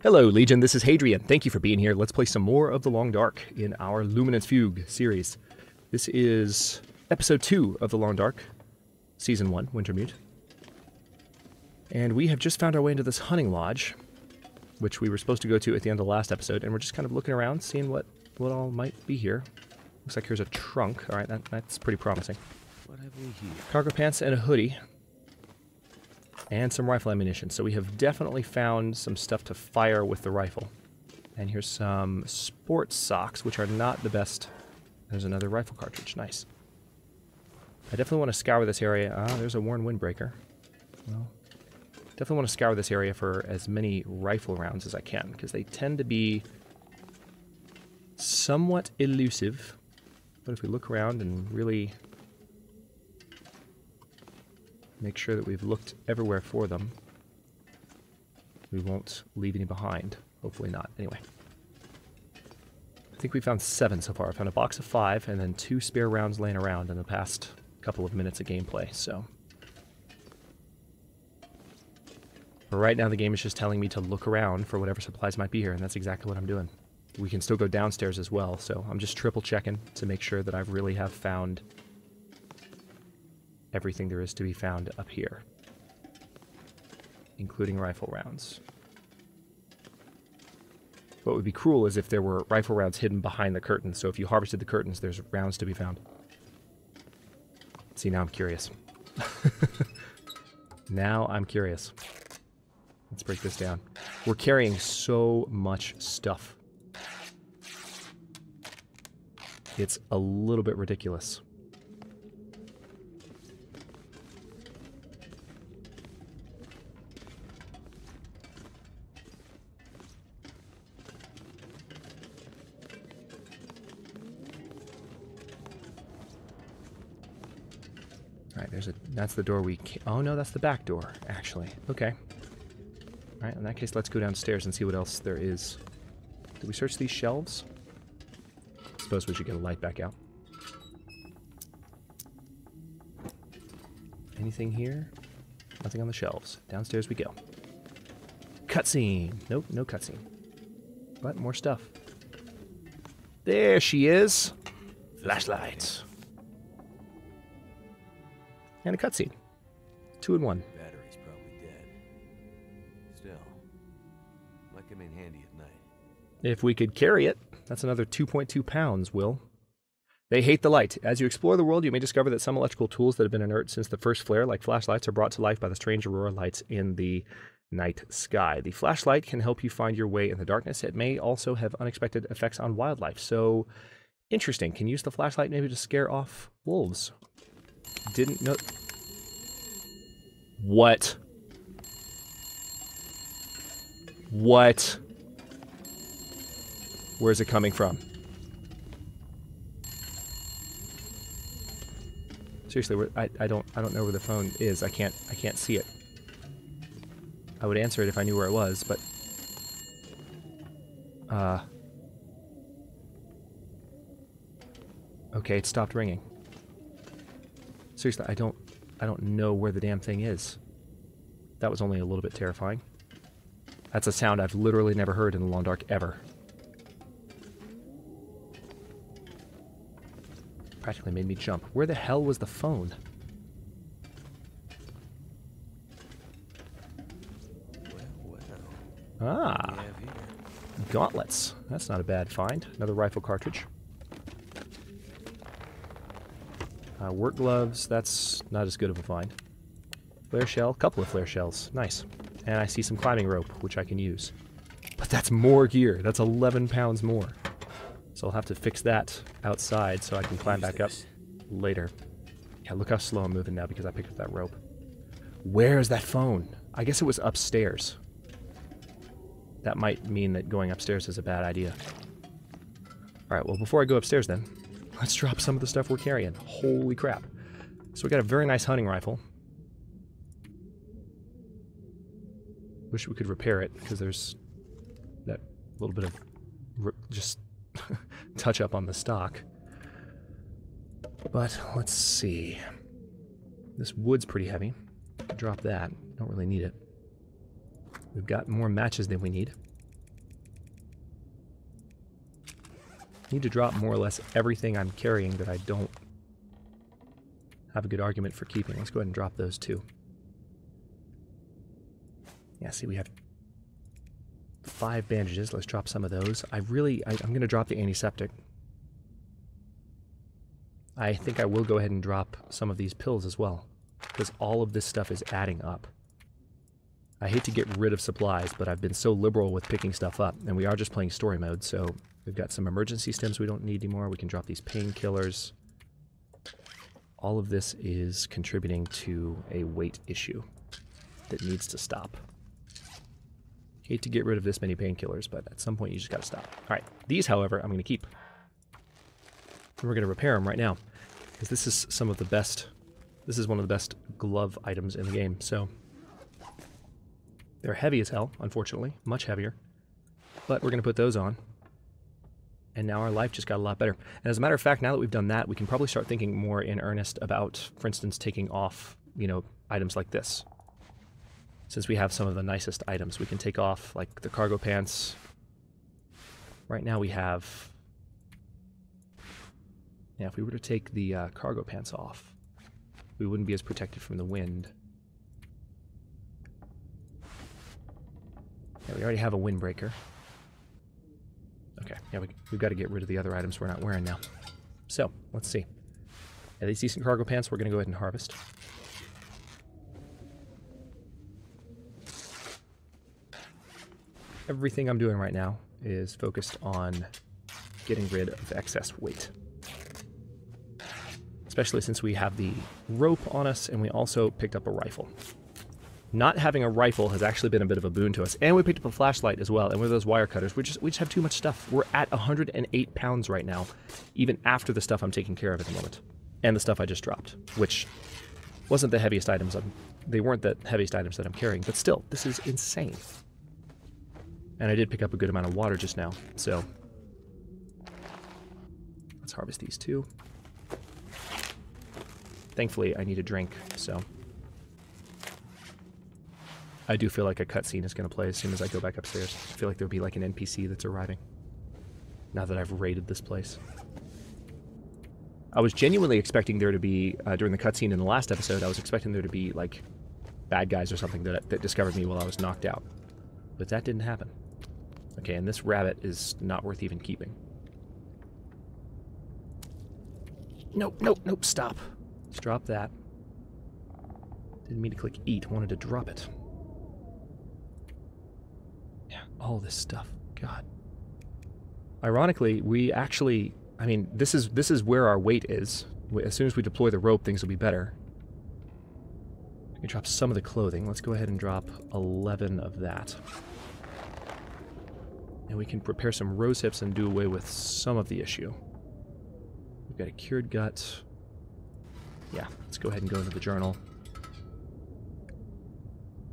Hello, Legion. This is Hadrian. Thank you for being here. Let's play some more of The Long Dark in our Luminance Fugue series. This is episode 2 of The Long Dark, season 1, Wintermute. And we have just found our way into this hunting lodge, which we were supposed to go to at the end of the last episode, and we're just kind of looking around, seeing what all might be here. Looks like here's a trunk. All right, that's pretty promising. What have we here? Cargo pants and a hoodie. And some rifle ammunition. So we have definitely found some stuff to fire with the rifle. And here's some sports socks, which are not the best. There's another rifle cartridge. Nice. I definitely want to scour this area. Ah, there's a worn windbreaker. Well, definitely want to scour this area for as many rifle rounds as I can, because they tend to be somewhat elusive. But if we look around and really make sure that we've looked everywhere for them, we won't leave any behind. Hopefully not. Anyway. I think we found 7 so far. I found a box of 5 and then 2 spare rounds laying around in the past couple of minutes of gameplay, so. For right now, the game is just telling me to look around for whatever supplies might be here, and that's exactly what I'm doing. We can still go downstairs as well, so I'm just triple checking to make sure that I really have found everything there is to be found up here, including rifle rounds. What would be cruel is if there were rifle rounds hidden behind the curtains, so if you harvested the curtains, there's rounds to be found. See, now I'm curious. Now I'm curious. Let's break this down. We're carrying so much stuff. It's a little bit ridiculous. Alright, that's the door oh no, that's the back door, actually. Okay. Alright, in that case, let's go downstairs and see what else there is. Did we search these shelves? I suppose we should get a light back out. Anything here? Nothing on the shelves. Downstairs we go. Cutscene! Nope, no cutscene. But more stuff. There she is! Flashlight! And a cutscene. 2 in 1. Battery's probably dead. Still, might come in handy at night. If we could carry it, that's another 2.2 pounds, Will. They hate the light. As you explore the world, you may discover that some electrical tools that have been inert since the first flare, like flashlights, are brought to life by the strange aurora lights in the night sky. The flashlight can help you find your way in the darkness. It may also have unexpected effects on wildlife. So, interesting. Can use the flashlight maybe to scare off wolves. Didn't know. What? What? Where's it coming from? Seriously, I don't know where the phone is. I can't see it. I would answer it if I knew where it was, but okay, it stopped ringing. Seriously, I don't know where the damn thing is. That was only a little bit terrifying. That's a sound I've literally never heard in the Long Dark ever. Practically made me jump. Where the hell was the phone? Well. Ah, gauntlets. That's not a bad find. Another rifle cartridge. Work gloves, that's not as good of a find. Flare shell, couple of flare shells, nice. And I see some climbing rope, which I can use. But that's more gear, that's 11 pounds more. So I'll have to fix that outside so I can climb back up later. Yeah, look how slow I'm moving now because I picked up that rope. Where is that phone? I guess it was upstairs. That might mean that going upstairs is a bad idea. Alright, well before I go upstairs then, let's drop some of the stuff we're carrying. Holy crap. So we got a very nice hunting rifle. Wish we could repair it, because there's that little bit of just touch up on the stock. But let's see. This wood's pretty heavy. Drop that. Don't really need it. We've got more matches than we need. need to drop more or less everything I'm carrying that I don't have a good argument for keeping. Let's go ahead and drop those too. Yeah, see, we have 5 bandages. Let's drop some of those. I'm going to drop the antiseptic. I think I will go ahead and drop some of these pills as well, because all of this stuff is adding up. I hate to get rid of supplies, but I've been so liberal with picking stuff up, and we are just playing story mode, so we've got some emergency stems we don't need anymore. We can drop these painkillers. All of this is contributing to a weight issue that needs to stop. Hate to get rid of this many painkillers, but at some point you just gotta stop. Alright, these, however, I'm gonna keep. And we're gonna repair them right now, because this is some of the best, this is one of the best glove items in the game, so they're heavy as hell, unfortunately, much heavier, but we're gonna put those on, and now our life just got a lot better. And as a matter of fact, now that we've done that, we can probably start thinking more in earnest about, for instance, taking off, you know, items like this. Since we have some of the nicest items, we can take off, like, the cargo pants. Right now we have... Yeah, if we were to take the cargo pants off, we wouldn't be as protected from the wind. Yeah, we already have a windbreaker. Okay, yeah, we've got to get rid of the other items we're not wearing now. So, let's see. Yeah, these decent cargo pants we're going to go ahead and harvest. Everything I'm doing right now is focused on getting rid of excess weight. Especially since we have the rope on us and we also picked up a rifle. Not having a rifle has actually been a bit of a boon to us. And we picked up a flashlight as well, and with those wire cutters, we just have too much stuff. We're at 108 pounds right now, even after the stuff I'm taking care of at the moment. And the stuff I just dropped, which wasn't the heaviest items. They weren't the heaviest items that I'm carrying, but still, this is insane. And I did pick up a good amount of water just now, so let's harvest these too. Thankfully, I need a drink, so I do feel like a cutscene is going to play as soon as I go back upstairs. I feel like there'll be like an NPC that's arriving, now that I've raided this place. I was genuinely expecting there to be, during the cutscene in the last episode, I was expecting there to be, like, bad guys or something that discovered me while I was knocked out. But that didn't happen. Okay, and this rabbit is not worth even keeping. Nope, nope, nope, stop. Let's drop that. Didn't mean to click eat, wanted to drop it. Yeah, all this stuff, God. Ironically, we actually, I mean, this is where our weight is. As soon as we deploy the rope, things will be better. We can drop some of the clothing. Let's go ahead and drop 11 of that. And we can prepare some rose hips and do away with some of the issue. We've got a cured gut. Yeah, let's go ahead and go into the journal.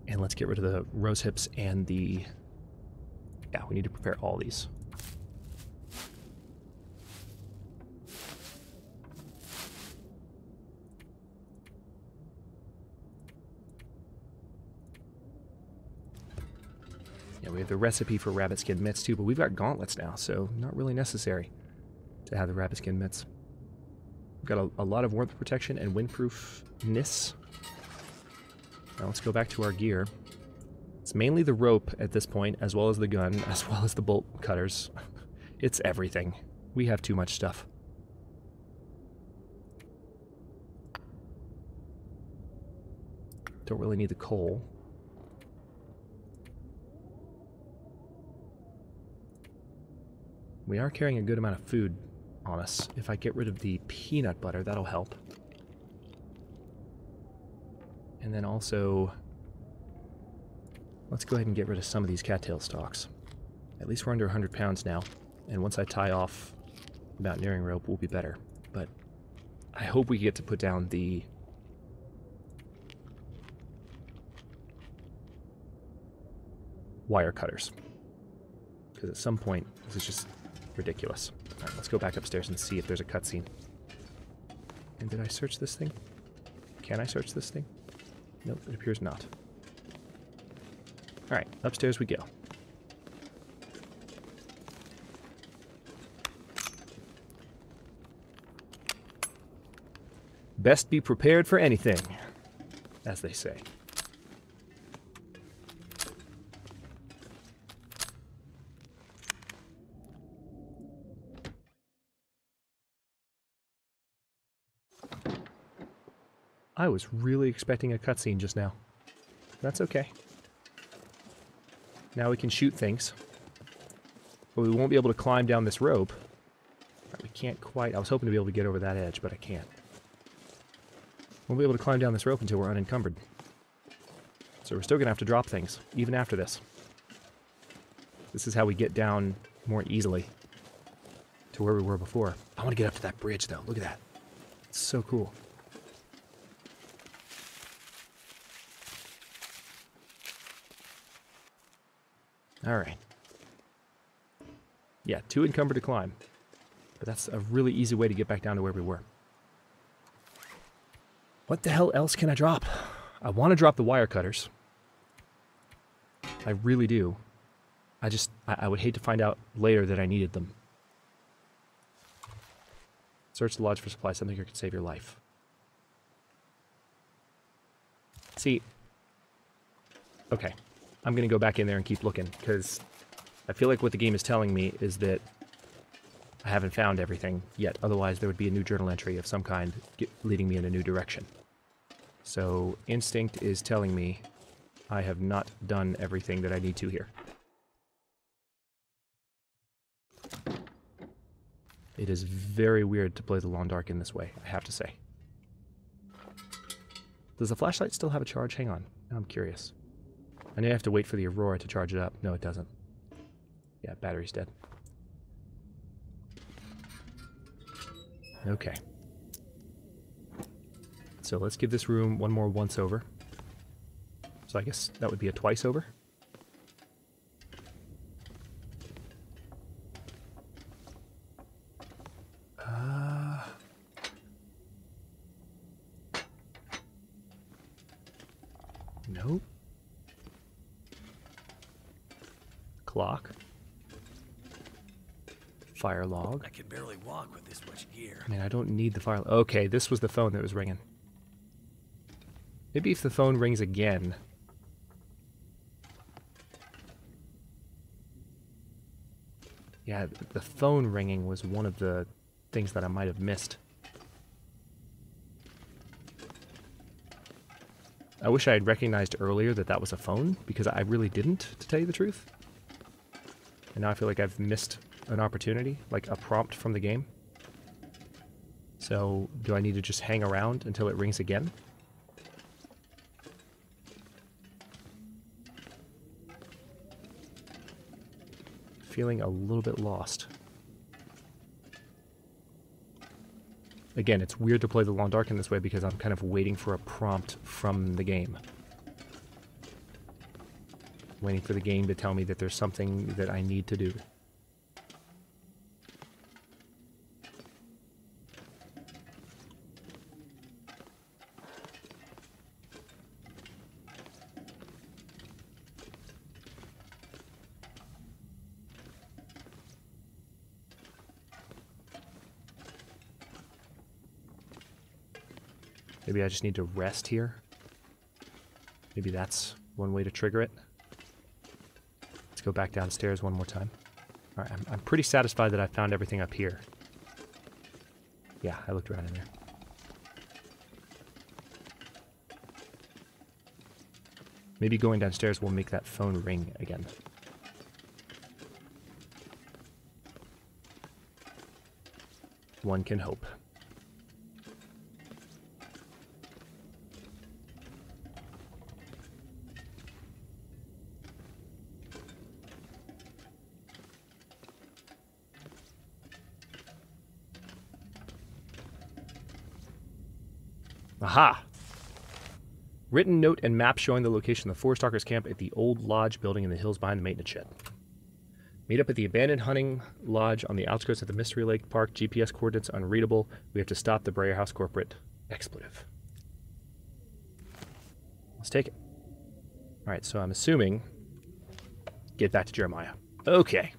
And let's get rid of the rose hips and the... Yeah, we need to prepare all these. Yeah, we have the recipe for rabbit skin mitts too, but we've got gauntlets now, so not really necessary to have the rabbit skin mitts. We've got a lot of warmth protection and windproofness. Now let's go back to our gear. It's mainly the rope at this point, as well as the gun, as well as the bolt cutters. It's everything. We have too much stuff. Don't really need the coal. We are carrying a good amount of food on us. If I get rid of the peanut butter, that'll help. And then also, let's go ahead and get rid of some of these cattail stalks. At least we're under 100 pounds now, and once I tie off the mountaineering rope, we'll be better. But I hope we get to put down the wire cutters, because at some point, this is just ridiculous. Alright, let's go back upstairs and see if there's a cutscene. And did I search this thing? Can I search this thing? Nope, it appears not. Alright, upstairs we go. Best be prepared for anything, as they say. I was really expecting a cutscene just now. That's okay. Now we can shoot things. But we won't be able to climb down this rope. We can't quite. I was hoping to be able to get over that edge, but I can't. Won't be able to climb down this rope until we're unencumbered. So we're still going to have to drop things, even after this. This is how we get down more easily to where we were before. I want to get up to that bridge, though. Look at that. It's so cool. Alright. Yeah, too encumbered to climb. But that's a really easy way to get back down to where we were. What the hell else can I drop? I want to drop the wire cutters. I really do. I would hate to find out later that I needed them. Search the lodge for supplies. Something here could save your life. See. Okay. I'm going to go back in there and keep looking, because I feel like what the game is telling me is that I haven't found everything yet. Otherwise, there would be a new journal entry of some kind leading me in a new direction. So, instinct is telling me I have not done everything that I need to here. It is very weird to play the Long Dark in this way, I have to say. Does the flashlight still have a charge? Hang on. Now I'm curious. I know I have to wait for the Aurora to charge it up. No, it doesn't. Yeah, battery's dead. Okay. So let's give this room one more once over. So I guess that would be a twice over. Nope. Clock. Fire log. I can barely walk with this much gear. I mean, I don't need the fire. Okay, this was the phone that was ringing. Maybe if the phone rings again. Yeah, the phone ringing was one of the things that I might have missed. I wish I had recognized earlier that that was a phone, because I really didn't, to tell you the truth. And now I feel like I've missed an opportunity, like a prompt from the game. So, do I need to just hang around until it rings again? Feeling a little bit lost. Again, it's weird to play the Long Dark in this way because I'm kind of waiting for a prompt from the game. Waiting for the game to tell me that there's something that I need to do. Maybe I just need to rest here. Maybe that's one way to trigger it. Let's go back downstairs one more time. Alright, I'm pretty satisfied that I found everything up here. Yeah, I looked around in there. Maybe going downstairs will make that phone ring again. One can hope. Aha! Written note and map showing the location of the Forest Stalkers camp at the old lodge building in the hills behind the maintenance shed. Meet up at the abandoned hunting lodge on the outskirts of the Mystery Lake Park. GPS coordinates unreadable. We have to stop the Breyer House corporate expletive. Let's take it. Alright, so I'm assuming... Get back to Jeremiah. Okay.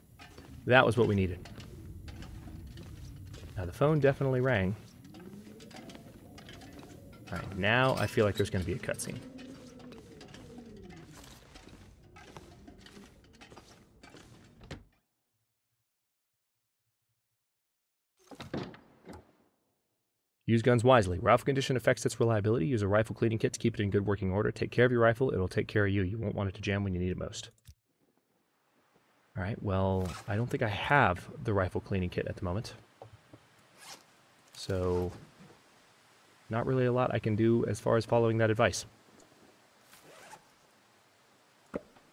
That was what we needed. Now the phone definitely rang. Alright, now I feel like there's going to be a cutscene. Use guns wisely. Rifle condition affects its reliability. Use a rifle cleaning kit to keep it in good working order. Take care of your rifle. It'll take care of you. You won't want it to jam when you need it most. Alright, well, I don't think I have the rifle cleaning kit at the moment. So, not really a lot I can do as far as following that advice.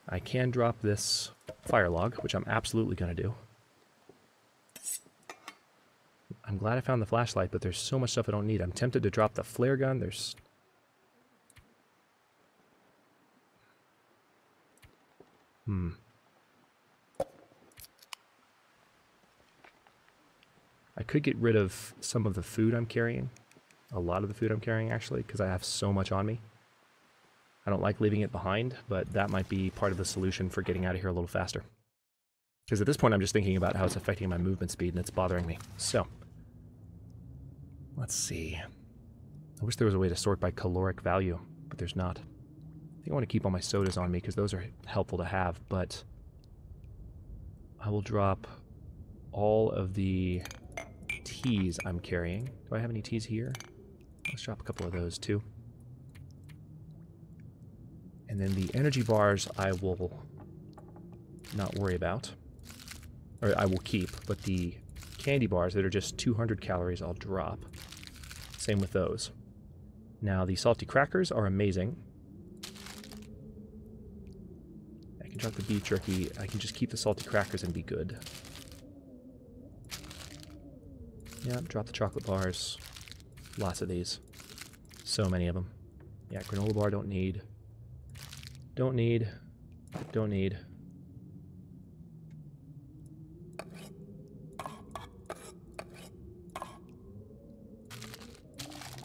I can drop this fire log, which I'm absolutely going to do. I'm glad I found the flashlight, but there's so much stuff I don't need. I'm tempted to drop the flare gun. There's... I could get rid of some of the food I'm carrying. A lot of the food I'm carrying, actually, because I have so much on me. I don't like leaving it behind, but that might be part of the solution for getting out of here a little faster. Because at this point, I'm just thinking about how it's affecting my movement speed, and it's bothering me. So... let's see. I wish there was a way to sort by caloric value, but there's not. I think I want to keep all my sodas on me because those are helpful to have, but I will drop all of the teas I'm carrying. Do I have any teas here? Let's drop a couple of those too. And then the energy bars I will not worry about. Or I will keep, but the candy bars that are just 200 calories I'll drop. Same with those. Now the salty crackers are amazing. I can drop the beef jerky. I can just keep the salty crackers and be good. Yeah, drop the chocolate bars. Lots of these. So many of them. Yeah, granola bar don't need. Don't need. Don't need.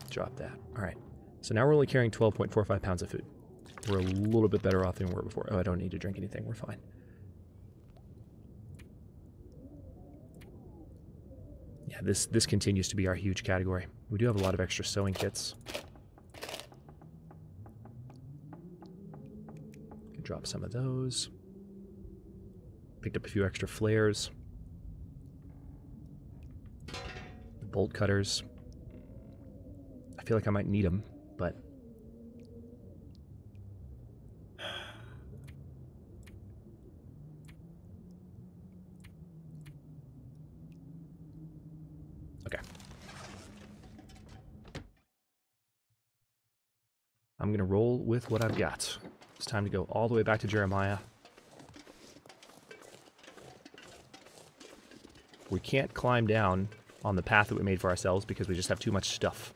Drop that. Alright. So now we're only carrying 12.45 pounds of food. We're a little bit better off than we were before. Oh, I don't need to drink anything. We're fine. Yeah, this continues to be our huge category. We do have a lot of extra sewing kits. Can drop some of those. Picked up a few extra flares. The bolt cutters. I feel like I might need them, but... okay. I'm going to roll with what I've got. It's time to go all the way back to Jeremiah. We can't climb down on the path that we made for ourselves because we just have too much stuff.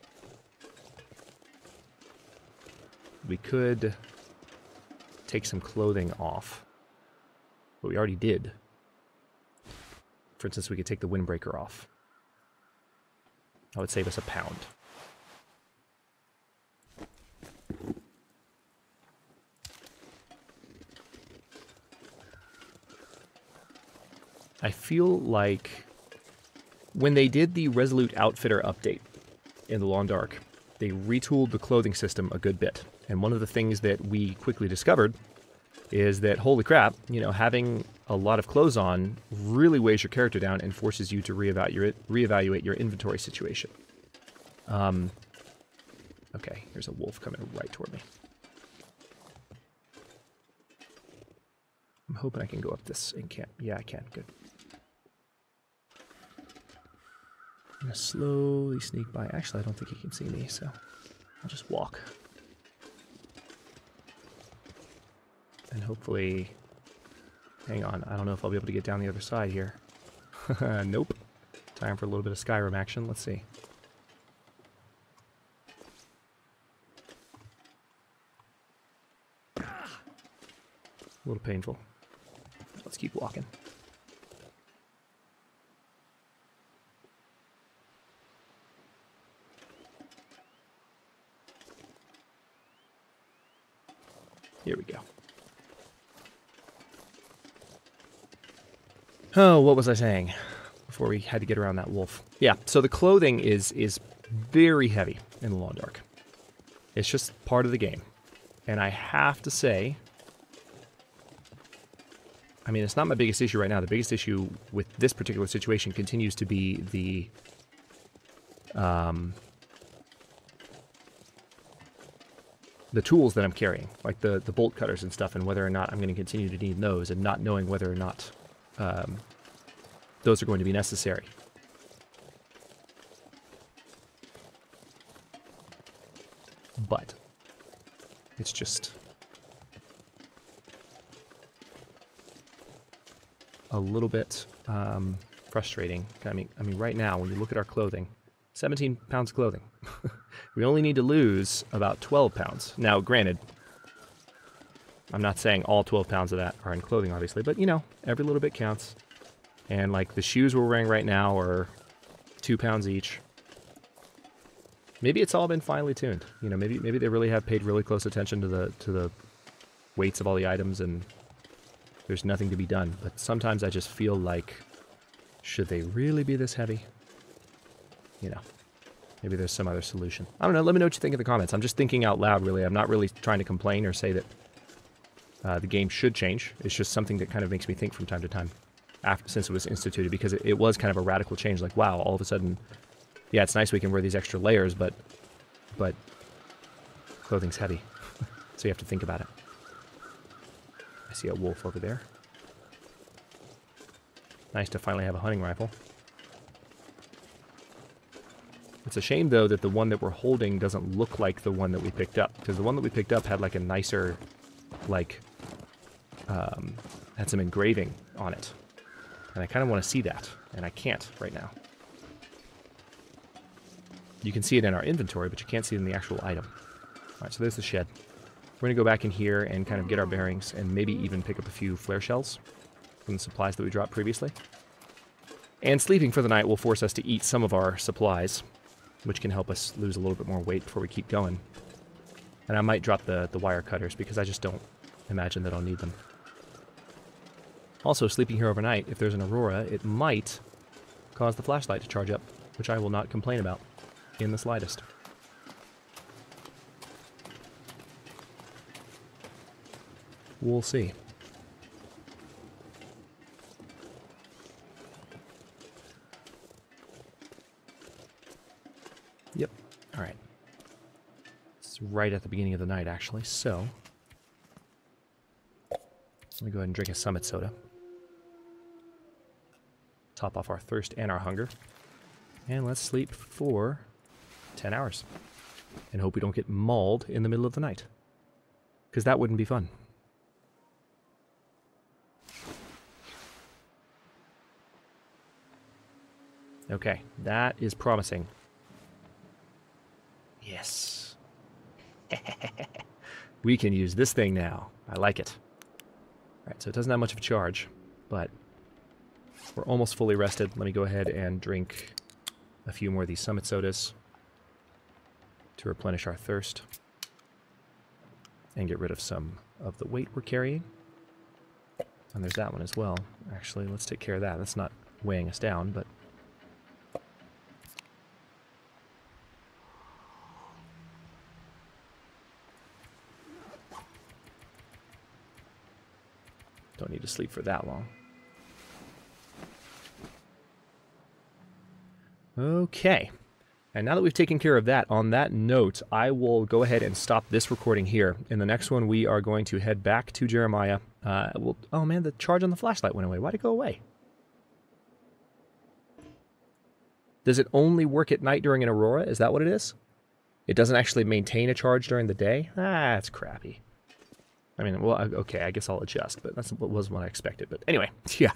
We could take some clothing off, but we already did. For instance, we could take the windbreaker off. That would save us £1. I feel like when they did the Resolute Outfitter update in the Long Dark, they retooled the clothing system a good bit. And one of the things that we quickly discovered is that, holy crap, you know, having a lot of clothes on really weighs your character down and forces you to reevaluate your inventory situation. Okay, here's a wolf coming right toward me. I'm hoping I can go up this and can't. Yeah, I can. Good. I'm going to slowly sneak by. Actually, I don't think he can see me, so I'll just walk. And hopefully... hang on, I don't know if I'll be able to get down the other side here. Nope. Time for a little bit of Skyrim action. Let's see. A little painful. Let's keep walking. Here we go. Oh, what was I saying before we had to get around that wolf? Yeah, so the clothing is very heavy in the Long Dark. It's just part of the game. And I have to say, I mean, it's not my biggest issue right now. The biggest issue with this particular situation continues to be the tools that I'm carrying, like the bolt cutters and stuff, and whether or not I'm going to continue to need those, and not knowing whether or not those are going to be necessary. But it's just a little bit frustrating. I mean, right now, when you look at our clothing, 17 pounds of clothing. We only need to lose about 12 pounds. Now, granted, I'm not saying all 12 pounds of that are in clothing, obviously, but, you know, every little bit counts. And, like, the shoes we're wearing right now are 2 pounds each. Maybe it's all been finely tuned. You know, maybe they really have paid really close attention to the weights of all the items, and there's nothing to be done. But sometimes I just feel like, should they really be this heavy? You know, maybe there's some other solution. I don't know. Let me know what you think in the comments. I'm just thinking out loud, really. I'm not really trying to complain or say that the game should change. It's just something that kind of makes me think from time to time since it was instituted, because it was kind of a radical change. Like, wow, all of a sudden, yeah, it's nice we can wear these extra layers, but clothing's heavy. So you have to think about it. I see a wolf over there. Nice to finally have a hunting rifle. It's a shame, though, that the one that we're holding doesn't look like the one that we picked up, because the one that we picked up had like a nicer, like, had some engraving on it. And I kind of want to see that, and I can't right now. You can see it in our inventory, but you can't see it in the actual item. Alright, so there's the shed. We're going to go back in here and kind of get our bearings, and maybe even pick up a few flare shells from the supplies that we dropped previously. And sleeping for the night will force us to eat some of our supplies, which can help us lose a little bit more weight before we keep going. And I might drop the wire cutters, because I just don't imagine that I'll need them. Also, sleeping here overnight, if there's an aurora, it might cause the flashlight to charge up, which I will not complain about in the slightest. We'll see. Yep. All right. It's right at the beginning of the night, actually, so let me go ahead and drink a Summit soda. Top off our thirst and our hunger. And let's sleep for 10 hours. And hope we don't get mauled in the middle of the night, because that wouldn't be fun. Okay, that is promising. Yes. We can use this thing now. I like it. Alright, so it doesn't have much of a charge, but we're almost fully rested. Let me go ahead and drink a few more of these Summit sodas to replenish our thirst and get rid of some of the weight we're carrying. And there's that one as well. Actually, let's take care of that. That's not weighing us down, but don't need to sleep for that long. Okay. And now that we've taken care of that, on that note, I will go ahead and stop this recording here. In the next one, we are going to head back to Jeremiah. Oh man, the charge on the flashlight went away. Why'd it go away? Does it only work at night during an aurora? Is that what it is? It doesn't actually maintain a charge during the day? Ah, that's crappy. I mean, well, okay, I guess I'll adjust, but that wasn't what I expected. But anyway, yeah,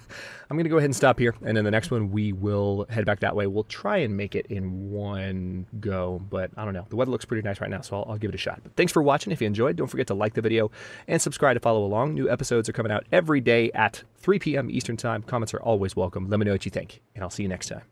I'm going to go ahead and stop here, and in the next one, we will head back that way. We'll try and make it in one go, but I don't know. The weather looks pretty nice right now, so I'll give it a shot. But thanks for watching. If you enjoyed, don't forget to like the video and subscribe to follow along. New episodes are coming out every day at 3 p.m. Eastern Time. Comments are always welcome. Let me know what you think, and I'll see you next time.